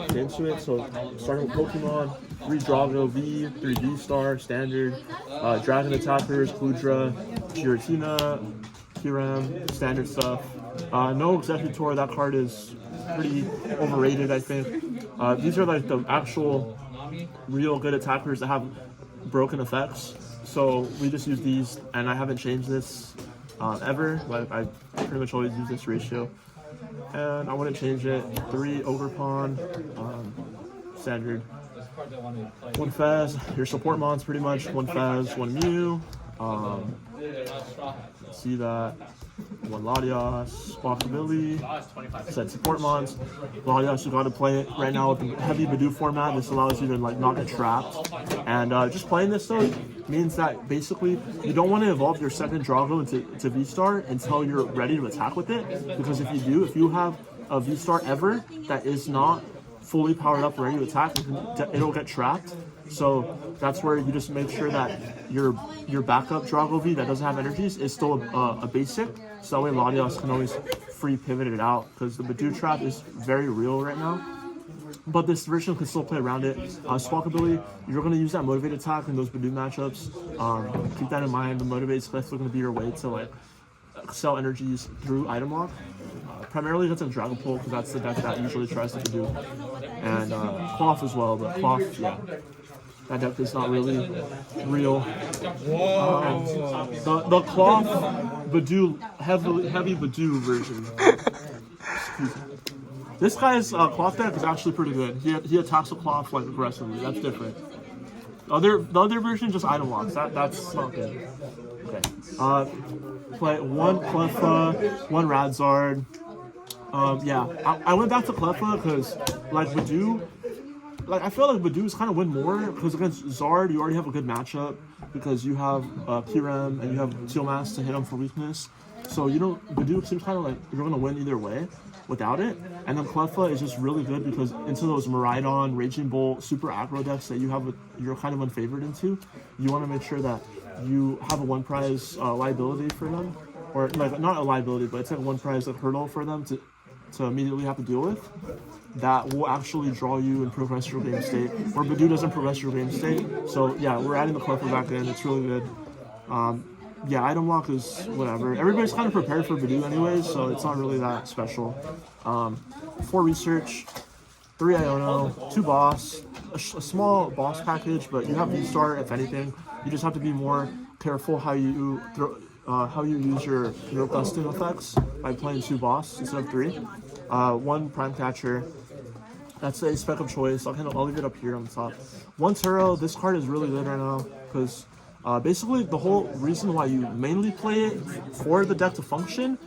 get into it. So starting with Pokemon, Regidrago Vstar, Standard, Dragon Attackers, Kludra, Giratina, Kiram, Standard stuff. No Executor, that card is pretty overrated, I think. These are like the actual real good attackers that have broken effects. So we just use these, and I haven't changed this ever. Like I pretty much always use this ratio, and I wouldn't change it. 3 Ogre Pawn, Standard. 1 Fez. Your support mons pretty much 1 Fez, 1 Mew. See that. 1 Latias, Squawkabilly, set support mons. Latias, you gotta play it right now with the heavy Badoo format. This allows you to like not get trapped. And just playing this though means that basically you don't want to evolve your second Drago into V-Star until you're ready to attack with it. Because if you do, if you have a V-Star ever that is not fully powered up ready to attack, it'll get trapped. So that's where you just make sure that your backup Drago V that doesn't have energies is still a basic. So that way Latias can always free pivot it out, because the Badoo trap is very real right now. But this version can still play around it. Squawkabilly, you're going to use that motivate attack in those Badoo matchups. Keep that in mind. The motivate is definitely going to be your way to like sell energies through item lock. Primarily against a Dragon Pull, because that's the deck that usually tries to Badoo. And Cloth as well, but Cloth, yeah. That deck is not really real. The Cloth Badoo, heavy Badoo version. This guy's Cloth deck is actually pretty good. He attacks the Cloth like aggressively. That's different. The other version just item locks. That's not good. Okay. Play 1 Cleffa, 1 Radzard. Yeah, I went back to Cleffa because like Badoo. Like, I feel like Badoo's kind of win more, because against Zard, you already have a good matchup, because you have Kiram and you have Tealmass to hit him for weakness. So, Badoo seems kind of like you're going to win either way without it. And then Cleffa is just really good, because into those Miraidon, Raging Bolt, super aggro decks that you're kind of unfavored into, you want to make sure that you have a 1 prize liability for them. Or, like, not a liability, but it's like a 1 prize like, hurdle for them to immediately have to deal with. That will actually draw you and progress your game state. Or Badoo doesn't progress your game state. So yeah, we're adding the Cleffa back in. It's really good. Yeah, item lock is whatever. Everybody's kind of prepared for Badoo anyways, so it's not really that special. 4 research, 3 Iono, 2 boss, a small boss package, but you have V-Star if anything. You just have to be more careful how you use your gusting effects by playing 2 boss instead of 3. 1 Prime Catcher. That's a spec of choice. I'll leave it up here on the top. 1 Turo. This card is really good right now, because basically the whole reason why you mainly play it for the deck to function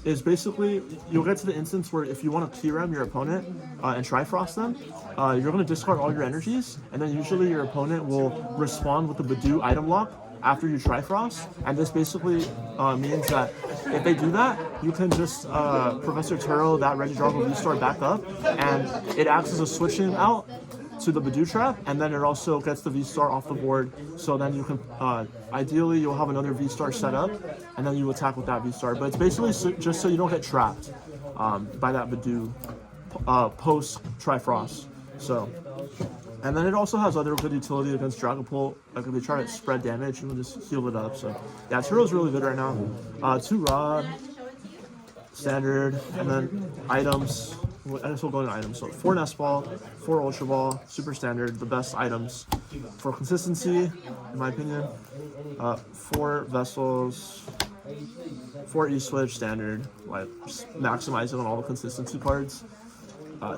is basically you'll get to the instance where if you want to Kiram your opponent and Trifrost them, you're going to discard all your energies, and then usually your opponent will respond with the Badoo item lock after you Trifrost, and this basically means that if they do that, you can just Professor Turo that Regidrago Vstar back up, and it acts as a switching out to the Badoo trap, and then it also gets the V-Star off the board, so then you can, ideally you'll have another V-Star set up, and then you attack with that V-Star, but it's basically just so you don't get trapped by that Badoo post-Trifrost, so. And then it also has other good utility against Dragon Pull. Like if they try to spread damage, you can just heal it up. So yeah, Turo's really good right now. 2 Rod, Standard, and then items. I guess we'll go into items. So 4 Nest Ball, 4 Ultra Ball, Super Standard, the best items for consistency, in my opinion. 4 Vessels, 4 E-Switch, Standard, like just maximizing on all the consistency cards.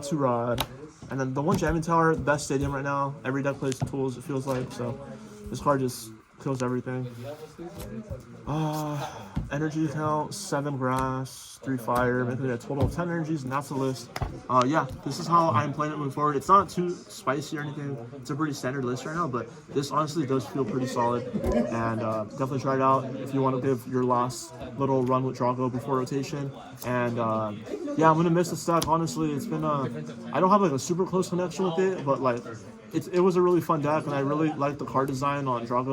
2 Rod. And then the 1 Jamming Tower, the best stadium right now. Every deck plays tools, it feels like. So this card just kills everything. Energy count, 7 grass, 3 fire, making it a total of 10 energies, and that's the list. Yeah, this is how I'm playing it moving forward. It's not too spicy or anything. It's a pretty standard list right now, but this honestly does feel pretty solid. And definitely try it out if you want to give your last little run with Drago before rotation. And yeah, I'm gonna miss the stuff. Honestly, it's been I don't have like a super close connection with it, but like it was a really fun deck, and I really like the card design on Drago.